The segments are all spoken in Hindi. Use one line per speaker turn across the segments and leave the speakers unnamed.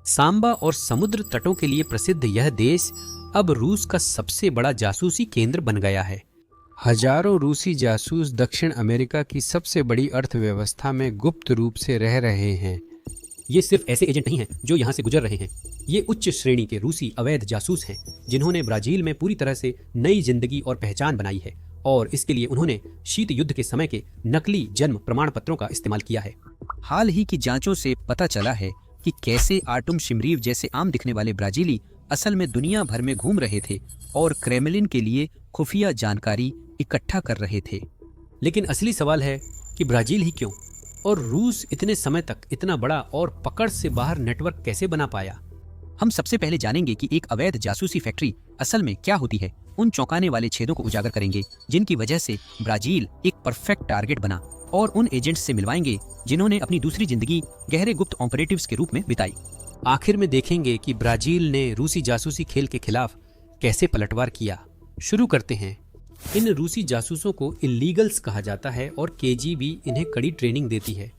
सांबा और समुद्र तटों के लिए प्रसिद्ध यह देश अब रूस का सबसे बड़ा जासूसी केंद्र बन गया है। हजारों रूसी जासूस दक्षिण अमेरिका की सबसे बड़ी अर्थव्यवस्था में गुप्त रूप से रह रहे हैं। ये सिर्फ ऐसे एजेंट नहीं हैं जो यहाँ से गुजर रहे हैं। ये उच्च श्रेणी के रूसी अवैध जासूस हैं जिन्होंने ब्राजील में पूरी तरह से नई जिंदगी और पहचान बनाई है, और इसके लिए उन्होंने शीत युद्ध के समय के नकली जन्म प्रमाण पत्रों का इस्तेमाल किया है।
हाल ही की जांचों से पता चला है कि कैसे आर्टुम शिमरीव जैसे आम दिखने वाले ब्राजीली असल में दुनिया भर में घूम रहे थे और क्रेमलिन के लिए खुफिया जानकारी इकट्ठा कर रहे थे।
लेकिन असली सवाल है कि ब्राजील ही क्यों, और रूस इतने समय तक इतना बड़ा और पकड़ से बाहर नेटवर्क कैसे बना पाया।
हम सबसे पहले जानेंगे कि एक अवैध जासूसी फैक्ट्री असल में क्या होती है। उन चौंकाने वाले छेदों को उजागर करेंगे जिनकी वजह से ब्राजील एक परफेक्ट टारगेट बना, और उन एजेंट्स से मिलवाएंगे जिन्होंने अपनी दूसरी जिंदगी गहरे गुप्त ऑपरेटिव्स के रूप में बिताई।
आखिर में देखेंगे कि ब्राजील ने रूसी जासूसी खेल के खिलाफ कैसे पलटवार किया। शुरू करते हैं। इन रूसी जासूसों को इल्लीगल्स कहा जाता है और केजीबी इन्हें कड़ी ट्रेनिंग देती है।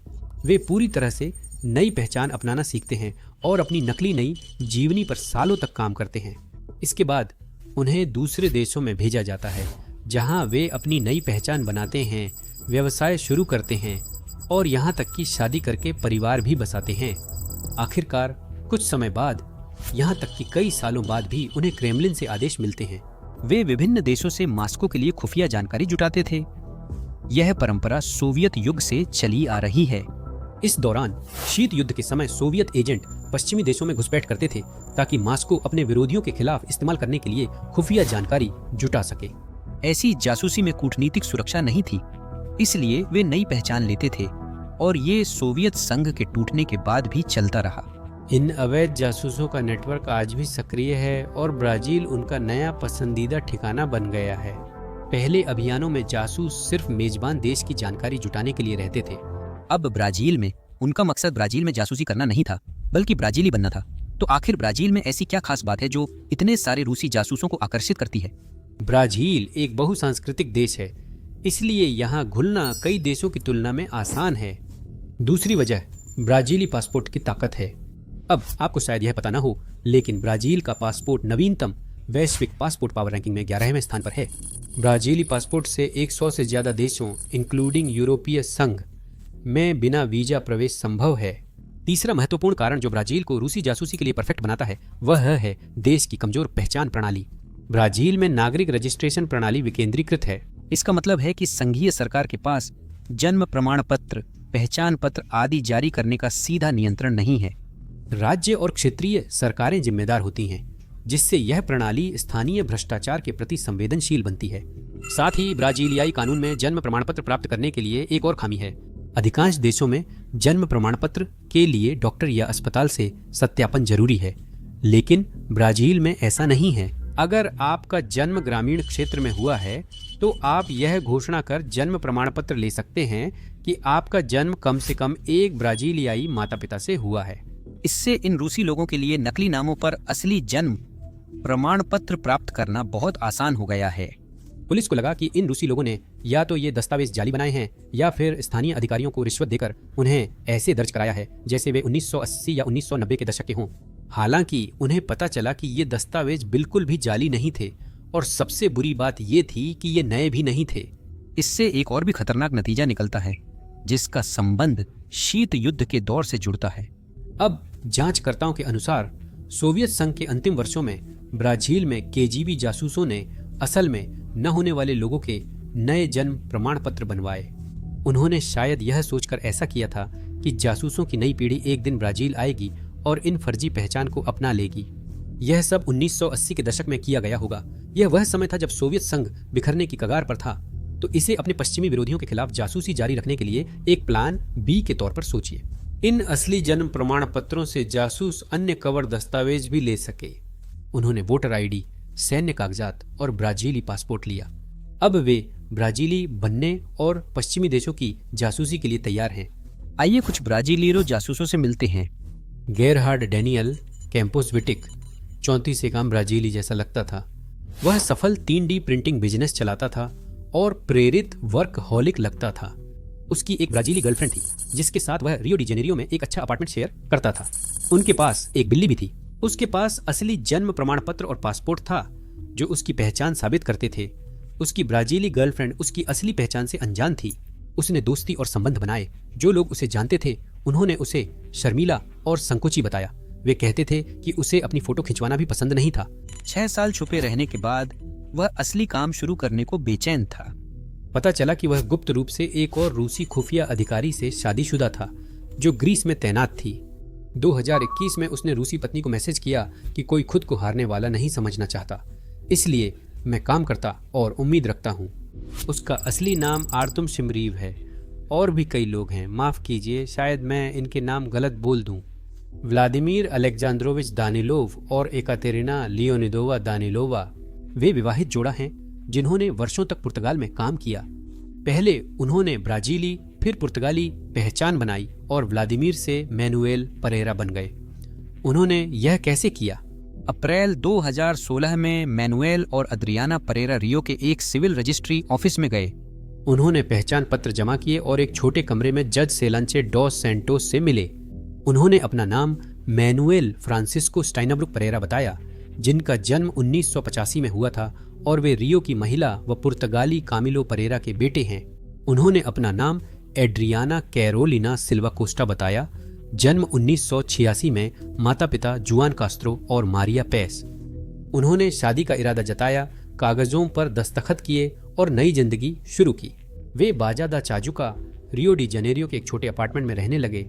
वे पूरी तरह से नई पहचान अपनाना सीखते हैं और अपनी नकली नई जीवनी पर सालों तक काम करते हैं। इसके बाद उन्हें दूसरे देशों में भेजा जाता है जहां वे अपनी नई पहचान बनाते हैं, व्यवसाय शुरू करते हैं और यहां तक कि शादी करके परिवार भी बसाते हैं। आखिरकार कुछ समय बाद, यहां तक कि कई सालों बाद भी उन्हें क्रेमलिन से आदेश मिलते हैं।
वे विभिन्न देशों से मास्को के लिए खुफिया जानकारी जुटाते थे। यह परंपरा सोवियत युग से चली आ रही है।
इस दौरान शीत युद्ध के समय सोवियत एजेंट पश्चिमी देशों में घुसपैठ करते थे ताकि मास्को अपने विरोधियों के खिलाफ इस्तेमाल करने के लिए खुफिया जानकारी जुटा सके।
ऐसी जासूसी में कूटनीतिक सुरक्षा नहीं थी, इसलिए वे नई पहचान लेते थे और ये सोवियत संघ के टूटने के बाद भी चलता रहा।
इन अवैध जासूसों का नेटवर्क आज भी सक्रिय है और ब्राजील उनका नया पसंदीदा ठिकाना बन गया है। पहले अभियानों में जासूस सिर्फ मेजबान देश की जानकारी जुटाने के लिए रहते थे।
अब ब्राजील में उनका मकसद ब्राजील में जासूसी करना नहीं था, बल्कि ब्राजीली बनना था। तो आखिर ब्राजील में ऐसी क्या खास बात है जो इतने सारे रूसी जासूसों को आकर्षित करती है?
ब्राजील एक बहुसांस्कृतिक देश है, इसलिए यहाँ घुलना कई देशों की तुलना में आसान है। दूसरी वजह ब्राजीली पासपोर्ट की ताकत है। अब आपको शायद यह पता ना हो, लेकिन ब्राजील का पासपोर्ट नवीनतम वैश्विक पासपोर्ट पावर रैंकिंग में 11वें स्थान पर है। ब्राजीली पासपोर्ट से 100 से ज्यादा देशों इंक्लूडिंग यूरोपीय संघ में बिना वीजा प्रवेश संभव है। तीसरा महत्वपूर्ण कारण जो ब्राजील को रूसी जासूसी के लिए परफेक्ट बनाता है वह है देश की कमजोर पहचान प्रणाली। ब्राजील में नागरिक रजिस्ट्रेशन प्रणाली विकेंद्रीकृत है।
इसका मतलब है कि संघीय सरकार के पास जन्म प्रमाण पत्र, पहचान पत्र आदि जारी करने का सीधा नियंत्रण नहीं है।
राज्य और क्षेत्रीय सरकारें जिम्मेदार होती हैं, जिससे यह प्रणाली स्थानीय भ्रष्टाचार के प्रति संवेदनशील बनती है। साथ ही ब्राजीलियाई कानून में जन्म प्रमाण पत्र प्राप्त करने के लिए एक और खामी है। अधिकांश देशों में जन्म प्रमाण पत्र के लिए डॉक्टर या अस्पताल से सत्यापन जरूरी है, लेकिन ब्राजील में ऐसा नहीं है। अगर आपका जन्म ग्रामीण क्षेत्र में हुआ है तो आप यह घोषणा कर जन्म प्रमाण पत्र ले सकते हैं कि आपका जन्म कम से कम एक ब्राजीलियाई माता पिता से हुआ है।
इससे इन रूसी लोगों के लिए नकली नामों पर असली जन्म प्रमाण पत्र प्राप्त करना बहुत आसान हो गया है।
पुलिस को लगा कि इन रूसी लोगों ने या तो ये दस्तावेज जाली बनाए हैं या फिर स्थानीय अधिकारियों को रिश्वत देकर उन्हें ऐसे दर्ज कराया है जैसे वे 1980 या 1990 के दशक के हों। हालांकि उन्हें पता चला कि ये दस्तावेज बिल्कुल भी जाली नहीं थे, और सबसे बुरी बात ये थी कि ये नए भी नहीं थे।
इससे एक और भी खतरनाक नतीजा निकलता है, जिसका संबंध शीत युद्ध के दौर से जुड़ता है।
अब जांचकर्ताओं के अनुसार सोवियत संघ के अंतिम वर्षों में ब्राजील में केजीबी जासूसों ने असल में न होने वाले लोगों के नए जन्म प्रमाण पत्र बनवाए। उन्होंने शायद यह सोचकर ऐसा किया था कि जासूसों की नई पीढ़ी एक दिन ब्राजील आएगी और इन फर्जी पहचान को अपना लेगी। यह सब 1980 के दशक में किया गया होगा। यह वह समय था जब सोवियत संघ बिखरने की कगार पर था। तो इसे अपने पश्चिमी विरोधियों के खिलाफ जासूसी जारी रखने के लिए एक प्लान बी के तौर पर सोचिए। इन असली जन्म प्रमाण पत्रों से जासूस अन्य कवर दस्तावेज भी ले सके। उन्होंने वोटर आईडी, सैन्य कागजात और ब्राजीली पासपोर्ट लिया। अब वे ब्राजीली बनने और पश्चिमी देशों की जासूसी के लिए तैयार हैं।
आइए कुछ ब्राजीलियरो जासूसों से मिलते हैं।
गेरहार्ड डेनियल कैंपोस विटिक 34 से काम ब्राजीली जैसा लगता था। वह सफल 3D प्रिंटिंग बिजनेस चलाता था और प्रेरित वर्कहॉलिक लगता था। उसकी एक ब्राजीली गर्लफ्रेंड थी जिसके साथ वह रियो डी जेनेरियो में एक अच्छा अपार्टमेंट शेयर करता था। उनके पास एक बिल्ली भी थी। उसके पास असली जन्म प्रमाण पत्र और पासपोर्ट था जो उसकी पहचान साबित करते थे। उसकी ब्राजीली गर्लफ्रेंड उसकी असली पहचान से अनजान थी। उसने दोस्ती और संबंध बनाए। जो लोग उसे जानते थे उन्होंने उसे शर्मीला और संकोची बताया। वे कहते थे कि उसे अपनी फोटो खिंचवाना भी पसंद नहीं था।
6 साल छुपे रहने के बाद वह असली काम शुरू करने को बेचैन था।
पता चला कि वह गुप्त रूप से एक और रूसी खुफिया अधिकारी से शादीशुदा था जो ग्रीस में तैनात थी। 2021 में उसने रूसी पत्नी को मैसेज किया कि कोई खुद को हारने वाला नहीं समझना चाहता, इसलिए मैं काम करता और उम्मीद रखता हूँ। उसका असली नाम आर्तुम शिमरीव है। और भी कई लोग हैं, माफ कीजिए शायद मैं इनके नाम गलत बोल दूं। व्लादिमीर अलेक्जेंद्रोविच दानिलोव और एकातेरिना लियोनिदोवा दानिलोवा वे विवाहित जोड़ा हैं जिन्होंने वर्षों तक पुर्तगाल में काम किया। पहले उन्होंने ब्राजीली फिर पुर्तगाली पहचान बनाई और व्लादिमीर से मैनुएल परेरा बन गए। उन्होंने यह कैसे किया?
अप्रैल 2016 में मैनुएल और अद्रियाना परेरा रियो के एक सिविल रजिस्ट्री ऑफिस में गए।
उन्होंने पहचान पत्र जमा किए और एक छोटे कमरे में जज सेलांचे डॉस सेंटोस से मिले। उन्होंने अपना नाम मैनुएल फ्रांसिस्को स्टाइनब्रुक परेरा बताया, जिनका जन्म 1985 में हुआ था और वे रियो की महिला व पुर्तगाली कामिलो परेरा के बेटे हैं। उन्होंने अपना नाम एड्रियाना कैरोलिना सिल्वा कोस्टा बताया, जन्म 1986 में, माता पिता जुआन कास्त्रो और मारिया पैस। उन्होंने शादी का इरादा जताया, कागजों पर दस्तखत किए और नई जिंदगी शुरू की। वे बाजा दा चाजुका रियो डी जेनेरियो के एक छोटे अपार्टमेंट में रहने लगे।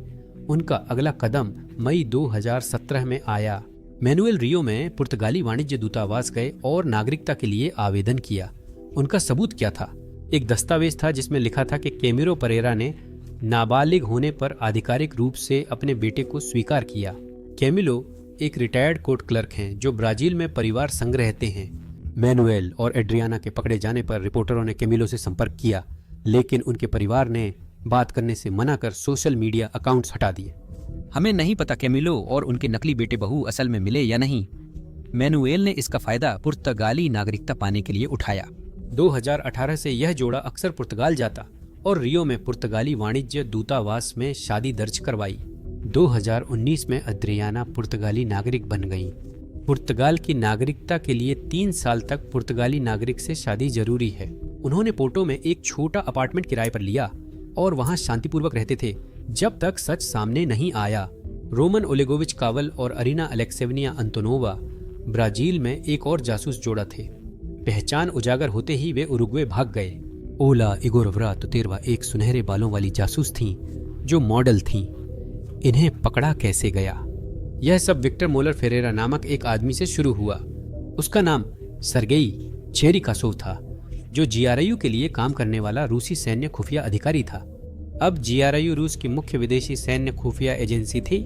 उनका अगला कदम मई 2017 में आया। मैनुएल रियो में पुर्तगाली वाणिज्य दूतावास गए और नागरिकता के लिए आवेदन किया। उनका सबूत क्या था? एक दस्तावेज था जिसमें लिखा था कि कैमिरो परेरा ने नाबालिग होने पर आधिकारिक रूप से अपने बेटे को स्वीकार किया। कैमिलो एक रिटायर्ड कोर्ट क्लर्क हैं जो ब्राजील में परिवार संग रहते हैं। मैनुएल और एड्रियाना के पकड़े जाने पर रिपोर्टरों ने कैमिलो से संपर्क किया, लेकिन उनके परिवार ने बात करने से मना कर सोशल मीडिया अकाउंट्स हटा दिए।
हमें नहीं पता कैमिलो और उनके नकली बेटे बहू असल में मिले या नहीं। मैनुएल ने इसका फायदा पुर्तगाली नागरिकता पाने के लिए उठाया।
2018 से यह जोड़ा अक्सर पुर्तगाल जाता और रियो में पुर्तगाली वाणिज्य दूतावास में शादी दर्ज करवाई। 2019 में अद्रियाना पुर्तगाली नागरिक बन गईं। पुर्तगाल की नागरिकता के लिए 3 साल तक पुर्तगाली नागरिक से शादी जरूरी है। उन्होंने पोर्टो में एक छोटा अपार्टमेंट किराए पर लिया और वहां शांतिपूर्वक रहते थे जब तक सच सामने नहीं आया। रोमन ओलेगोविच कावल और अरीना अलेक्सेवनिया अंतोनोवा ब्राजील में एक और जासूस जोड़ा थे। पहचान उजागर होते ही वे उरुग्वे भाग गए। ओला इगोरवरा तुतेरवा एक सुनहरे बालों वाली जासूस थीं जो मॉडल थीं। इन्हें पकड़ा कैसे गया? यह सब विक्टर मोलर फेरेरा नामक एक आदमी से शुरू हुआ। उसका नाम सर्गेई चेरिकासोव था, जो जीआरयू के लिए काम करने वाला रूसी सैन्य खुफिया अधिकारी था। अब जीआरयू रूस की मुख्य विदेशी सैन्य खुफिया एजेंसी थी।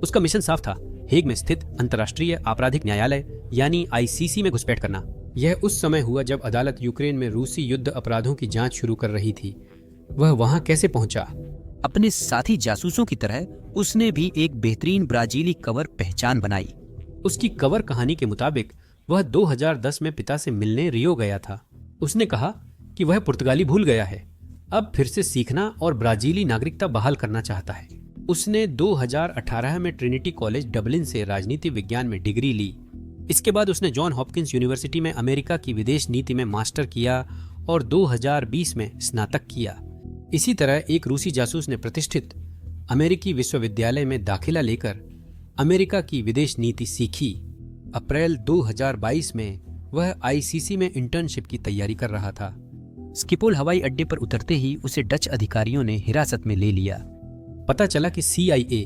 उसका मिशन साफ था, हेग में स्थित अंतर्राष्ट्रीय आपराधिक न्यायालय यानी आईसीसी में घुसपैठ करना। यह उस समय हुआ जब अदालत यूक्रेन में रूसी युद्ध अपराधों की जांच शुरू कर रही थी। वह वहां कैसे पहुंचा?
अपने साथी जासूसों की तरह उसने भी एक बेहतरीन ब्राजीली कवर पहचान बनाई।
उसकी कवर कहानी के मुताबिक वह 2010 में पिता से मिलने रियो गया था। उसने कहा कि वह पुर्तगाली भूल गया है, अब फिर से सीखना और ब्राजीली नागरिकता बहाल करना चाहता है। उसने 2018 में ट्रिनिटी कॉलेज डबलिन से राजनीति विज्ञान में डिग्री ली। इसके बाद उसने जॉन हॉपकिंस यूनिवर्सिटी में अमेरिका की विदेश नीति में मास्टर किया और 2020 में स्नातक किया। इसी तरह एक रूसी जासूस ने प्रतिष्ठित अमेरिकी विश्वविद्यालय में दाखिला लेकर अमेरिका की विदेश नीति सीखी। अप्रैल 2022 में वह आईसीसी में इंटर्नशिप की तैयारी कर रहा था।
स्किपोल हवाई अड्डे पर उतरते ही उसे डच अधिकारियों ने हिरासत में ले लिया।
पता चला कि CIA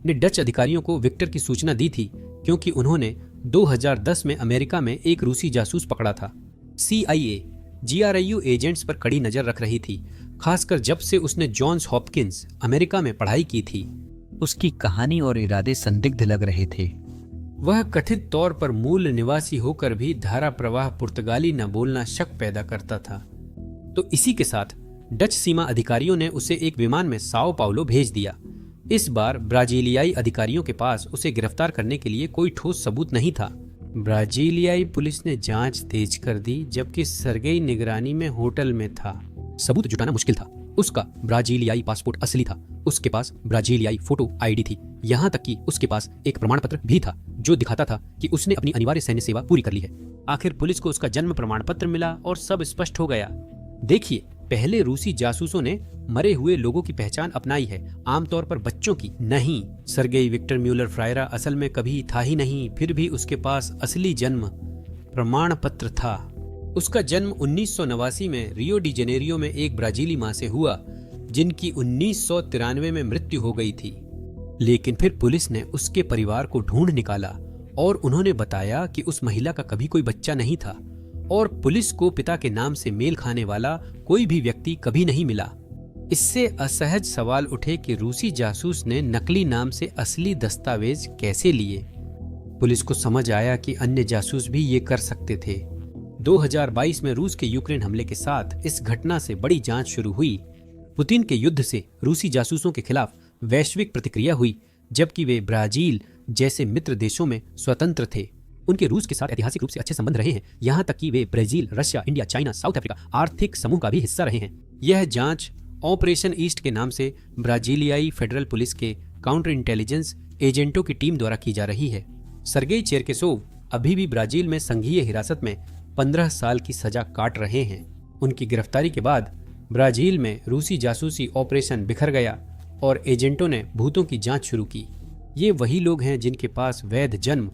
ने डच अधिकारियों को विक्टर की सूचना दी थी क्योंकि उन्होंने 2010 में अमेरिका में एक रूसी जासूस पकड़ा था। CIA GRU एजेंट्स पर कड़ी नजर रख रही थी, खासकर जब से उसने जॉन्स हॉपकिंस अमेरिका में पढ़ाई की थी।
उसकी कहानी और इरादे संदिग्ध लग रहे थे।
वह कथित तौर पर मूल निवासी होकर भी धारा प्रवाह पुर्तगाली न बोलना शक पैदा करता था। तो इसी के साथ डच सीमा अधिकारियों ने उसे एक विमान में साओ पाउलो भेज दिया। इस बार ब्राजीलियाई अधिकारियों के पास उसे गिरफ्तार करने के लिए कोई ठोस सबूत नहीं था। ब्राजीलियाई पुलिस ने जांच तेज कर दी जबकि सर्गेई निगरानी में होटल में था। सबूत जुटाना मुश्किल था। उसका ब्राजीलियाई पासपोर्ट असली था, उसके पास ब्राजीलियाई फोटो आईडी थी, यहाँ तक कि उसके पास एक प्रमाण पत्र भी था जो दिखाता था कि उसने अपनी अनिवार्य सैन्य सेवा पूरी कर ली है। आखिर पुलिस को उसका जन्म प्रमाण पत्र मिला और सब स्पष्ट हो गया। देखिए, पहले रूसी जासूसों ने मरे हुए लोगों की पहचान अपनाई है, आमतौर पर बच्चों की नहीं। सर्गेई विक्टर म्यूलर फ्रायरा असल में कभी था ही नहीं, फिर भी उसके पास असली जन्म प्रमाण पत्र था। उसका जन्म 1989 में रियो डी जेनेरियो में एक ब्राजीली मां से हुआ, जिनकी 1993 में मृत्यु हो गई थी। लेकिन फिर पुलिस ने उसके परिवार को ढूंढ निकाला और उन्होंने बताया कि उस महिला का कभी कोई बच्चा नहीं था और पुलिस को पिता के नाम से मेल खाने वाला कोई भी व्यक्ति कभी नहीं मिला। इससे असहज सवाल उठे कि रूसी जासूस ने नकली नाम से असली दस्तावेज कैसे लिए। पुलिस को समझ आया कि अन्य जासूस भी ये कर सकते थे। 2022 में रूस के यूक्रेन हमले के साथ इस घटना से बड़ी जांच शुरू हुई। पुतिन के युद्ध से रूसी जासूसों के खिलाफ वैश्विक प्रतिक्रिया हुई, जबकि वे ब्राजील जैसे मित्र देशों में स्वतंत्र थे। उनके रूस के साथ ऐतिहासिक रूप से अच्छे संबंध रहे हैं, यहाँ तक कि वे Brazil, Russia, India, China, South Africa आर्थिक समूह का भी हिस्सा रहे हैं। यह जांच ऑपरेशन ईस्ट के नाम से ब्राजीलियाई फेडरल पुलिस के काउंटर इंटेलिजेंस एजेंटों की टीम द्वारा की जा रही है। सर्गेई चेरकेसोव अभी भी ब्राजील में संघीय हिरासत में 15 साल की सजा काट रहे हैं। उनकी गिरफ्तारी के बाद ब्राजील में रूसी जासूसी ऑपरेशन बिखर गया और एजेंटों ने भूतों की जांच शुरू की। ये वही लोग हैं जिनके पास वैध जन्म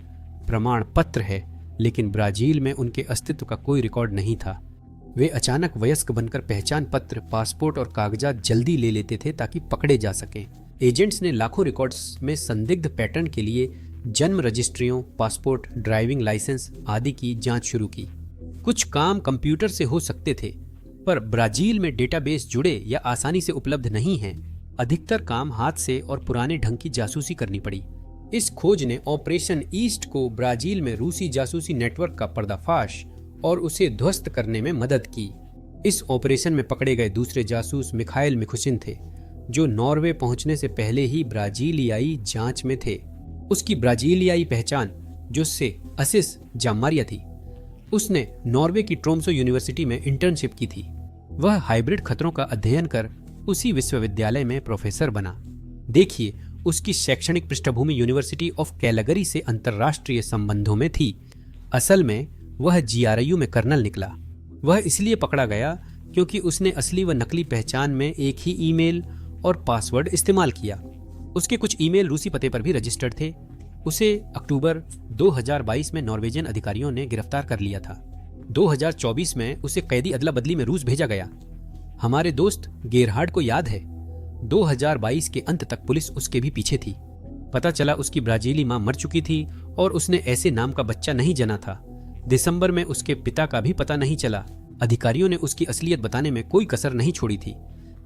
प्रमाण पत्र है, लेकिन ब्राजील में उनके अस्तित्व का कोई रिकॉर्ड नहीं था। वे अचानक वयस्क बनकर पहचान पत्र, पासपोर्ट और कागजात जल्दी ले लेते थे ताकि पकड़े जा सकें। एजेंट्स ने लाखों रिकॉर्ड्स में संदिग्ध पैटर्न के लिए जन्म रजिस्ट्रियों, पासपोर्ट, ड्राइविंग लाइसेंस आदि की जांच शुरू की। कुछ काम कंप्यूटर से हो सकते थे, पर ब्राजील में डेटाबेस जुड़े या आसानी से उपलब्ध नहीं हैं। अधिकतर काम हाथ से और पुराने ढंग की जासूसी करनी पड़ी। इस खोज ने ऑपरेशन ईस्ट को ब्राजील में रूसी जासूसी नेटवर्क का पर्दाफाश और उसे ध्वस्त करने में मदद की। इस ऑपरेशन में पकड़े गए दूसरे जासूस मिखाइल मिकुशिन थे, जो नॉर्वे पहुंचने से पहले ही ब्राजीलियाई जांच में थे। उसकी ब्राजीलियाई पहचान जोसे असिस जामारिया थी। उसने नॉर्वे की ट्रोम्सो यूनिवर्सिटी में इंटर्नशिप की थी। वह हाइब्रिड खतरों का अध्ययन कर उसी विश्वविद्यालय में प्रोफेसर बना। देखिए, उसकी शैक्षणिक पृष्ठभूमि यूनिवर्सिटी ऑफ कैलगरी से अंतर्राष्ट्रीय संबंधों में थी। असल में वह GRU में कर्नल निकला। वह इसलिए पकड़ा गया क्योंकि उसने असली व नकली पहचान में एक ही ईमेल और पासवर्ड इस्तेमाल किया। उसके कुछ ईमेल रूसी पते पर भी रजिस्टर्ड थे। उसे अक्टूबर 2022 में नॉर्वेजियन अधिकारियों ने गिरफ्तार कर लिया था। 2024 में उसे कैदी अदला बदली में रूस भेजा गया। हमारे दोस्त गेरहार्ड को याद है, 2022 के अंत तक पुलिस उसके भी पीछे थी। पता चला उसकी ब्राजीली मां मर चुकी थी और उसने ऐसे नाम का बच्चा नहीं जना था। दिसंबर में उसके पिता का भी पता नहीं चला। अधिकारियों ने उसकी असलियत बताने में कोई कसर नहीं छोड़ी थी।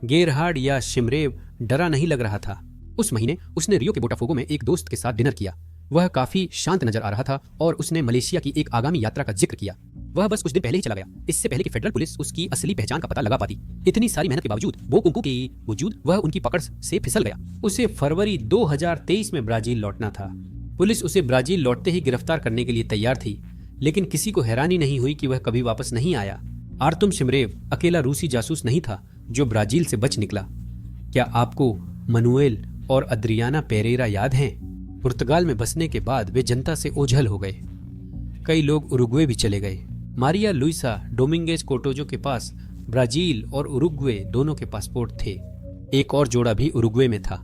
गेरहार्ड या शिमरेव डरा नहीं लग रहा था। उस महीने उसने रियो के बोटाफोगो में एक दोस्त के साथ डिनर किया। वह काफी शांत नजर आ रहा था और उसने मलेशिया की एक आगामी यात्रा का जिक्र किया। वह बस कुछ दिन पहले ही चला गया, इससे पहले कि फेडरल पुलिस उसकी असली पहचान का पता लगा पाती। इतनी सारी मेहनत के बावजूद, बोकुंकू के वजूद, वह उनकी पकड़ से फिसल गया। उसे फरवरी 2023 में ब्राजील लौटना था। पुलिस उसे ब्राजील लौटते ही गिरफ्तार करने के लिए तैयार थी, लेकिन किसी को हैरानी नहीं हुई कि वह कभी वापस नहीं आया। आर्तुम शिमरेव अकेला रूसी जासूस नहीं था जो ब्राजील से बच निकला। क्या आपको मनुएल और अद्रियाना पेरेरा याद हैं? पुर्तगाल में बसने के बाद वे जनता से ओझल हो गए। कई लोग उरुग्वे भी चले गए। मारिया लुइसा डोमिंगेज कोटोजो के पास ब्राजील और उरुग्वे दोनों के पासपोर्ट थे। एक और जोड़ा भी उरुग्वे में था,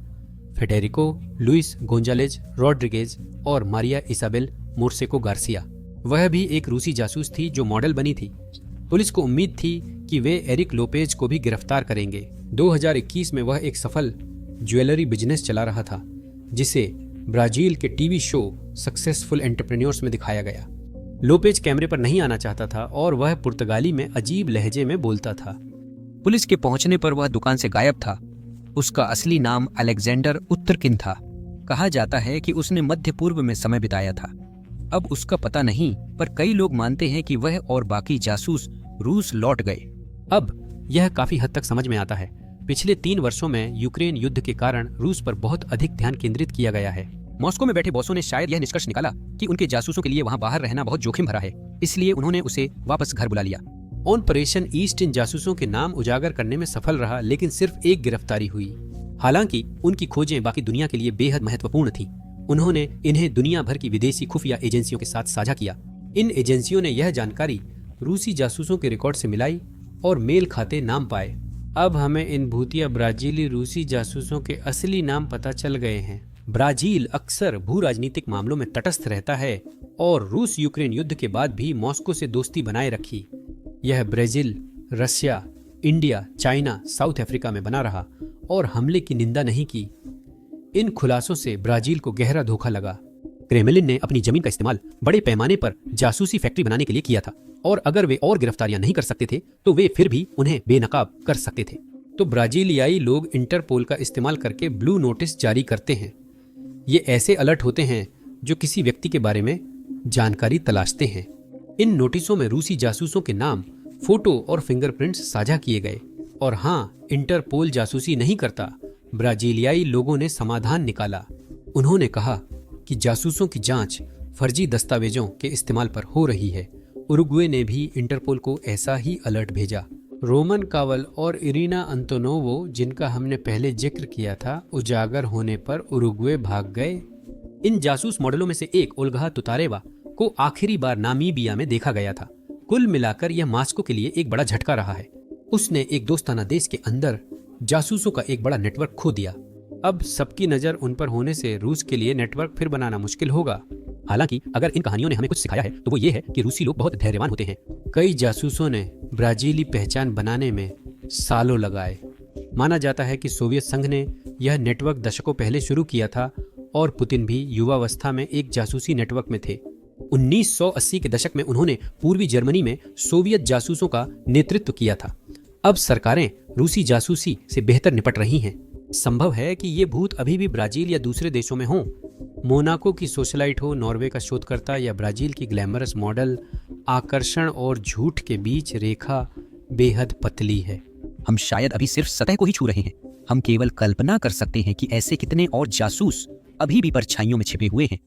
फेडेरिको लुइस गोंजालेज रॉड्रिगेज और मारिया इसाबेल मोर्सेको गार्सिया। वह भी एक रूसी जासूस थी जो मॉडल बनी थी। पुलिस को उम्मीद थी कि वे एरिक लोपेज को भी गिरफ्तार करेंगे। 2021 में वह एक सफल ज्वेलरी बिजनेस चला रहा था, जिसे ब्राजील के टीवी शो सक्सेसफुल एंटरप्रेन्योर्स में दिखाया गया। लोपेज कैमरे पर नहीं आना चाहता था और वह पुर्तगाली में अजीब लहजे में बोलता था।
पुलिस के पहुंचने पर वह दुकान से गायब था। उसका असली नाम अलेक्जेंडर उत्तरकिन था। कहा जाता है कि उसने मध्य पूर्व में समय बिताया था। अब उसका पता नहीं, पर कई लोग मानते हैं कि वह और बाकी जासूस रूस लौट गए।
अब यह काफी हद तक समझ में आता है। पिछले 3 वर्षों में यूक्रेन युद्ध के कारण रूस पर बहुत अधिक ध्यान केंद्रित किया गया है।
मॉस्को में बैठे बॉसों ने शायद यह निष्कर्ष निकाला कि उनके जासूसों के लिए वहां बाहर रहना बहुत जोखिम भरा है, इसलिए उन्होंने उसे वापस घर बुला लिया।
ऑपरेशन ईस्ट इन जासूसों के नाम उजागर करने में सफल रहा, लेकिन सिर्फ एक गिरफ्तारी हुई। हालांकि उनकी खोजें बाकी दुनिया के लिए बेहद महत्वपूर्ण थी। उन्होंने इन्हें दुनिया भर की विदेशी खुफिया एजेंसियों के साथ साझा किया। इन एजेंसियों ने यह जानकारी रूसी जासूसों के रिकॉर्ड से मिलाई और मेल खाते नाम पाए। अब हमें इन भूतिया ब्राजीली रूसी जासूसों के असली नाम पता चल गए हैं। ब्राजील अक्सर भू राजनीतिक मामलों में तटस्थ रहता है और रूस यूक्रेन युद्ध के बाद भी मॉस्को से दोस्ती बनाए रखी। यह Brazil, Russia, India, China, South Africa में बना रहा और हमले की निंदा नहीं की। इन खुलासों से ब्राजील को गहरा धोखा लगा। क्रेमलिन ने अपनी जमीन का इस्तेमाल बड़े पैमाने पर जासूसी फैक्ट्री बनाने के लिए किया था और अगर वे और गिरफ्तारियां नहीं कर सकते थे तो वे फिर भी उन्हें बेनकाब कर सकते थे। तो ब्राजीलियाई लोग इंटरपोल का इस्तेमाल करके ब्लू नोटिस जारी करते हैं। ये ऐसे अलर्ट होते हैं जो किसी व्यक्ति के बारे में जानकारी तलाशते हैं। इन नोटिसों में रूसी जासूसों के नाम, फोटो और फिंगरप्रिंट्स साझा किए गए। और हाँ, इंटरपोल जासूसी नहीं करता। ब्राजीलियाई लोगों ने समाधान निकाला। उन्होंने कहा कि जासूसों की जांच फर्जी दस्तावेजों के इस्तेमाल पर हो रही है। उरुग्वे ने भी इंटरपोल को ऐसा ही अलर्ट भेजा। रोमन कावल और इरिना अंतोनोवो, जिनका हमने पहले जिक्र किया था, उजागर होने पर उरुग्वे भाग गए। इन जासूस मॉडलों में से एक, ओल्गा तुतारेवा, को आखिरी बार नामीबिया में देखा गया था। कुल मिलाकर यह मॉस्को के लिए एक बड़ा झटका रहा है। उसने एक दोस्ताना देश के अंदर जासूसों का एक बड़ा नेटवर्क खो दिया। अब सबकी नजर उन पर होने से रूस के लिए नेटवर्क फिर बनाना मुश्किल होगा। हालांकि अगर इन कहानियों ने हमें कुछ सिखाया है तो वो ये है कि रूसी लोग बहुत धैर्यवान होते हैं। कई जासूसों ने ब्राजीली पहचान बनाने में सालों लगाए। माना जाता है कि सोवियत संघ ने यह नेटवर्क दशकों पहले शुरू किया था और पुतिन भी युवावस्था में एक जासूसी नेटवर्क में थे। 1980 के दशक में उन्होंने पूर्वी जर्मनी में सोवियत जासूसों का नेतृत्व किया था। अब सरकारें रूसी जासूसी से बेहतर निपट रही हैं। संभव है कि ये भूत अभी भी ब्राजील या दूसरे देशों में हों। मोनाको की सोशलाइट हो, नॉर्वे का शोधकर्ता या ब्राजील की ग्लैमरस मॉडल, आकर्षण और झूठ के बीच रेखा बेहद पतली है।
हम शायद अभी सिर्फ सतह को ही छू रहे हैं। हम केवल कल्पना कर सकते हैं कि ऐसे कितने और जासूस अभी भी परछाइयों में छिपे हुए हैं।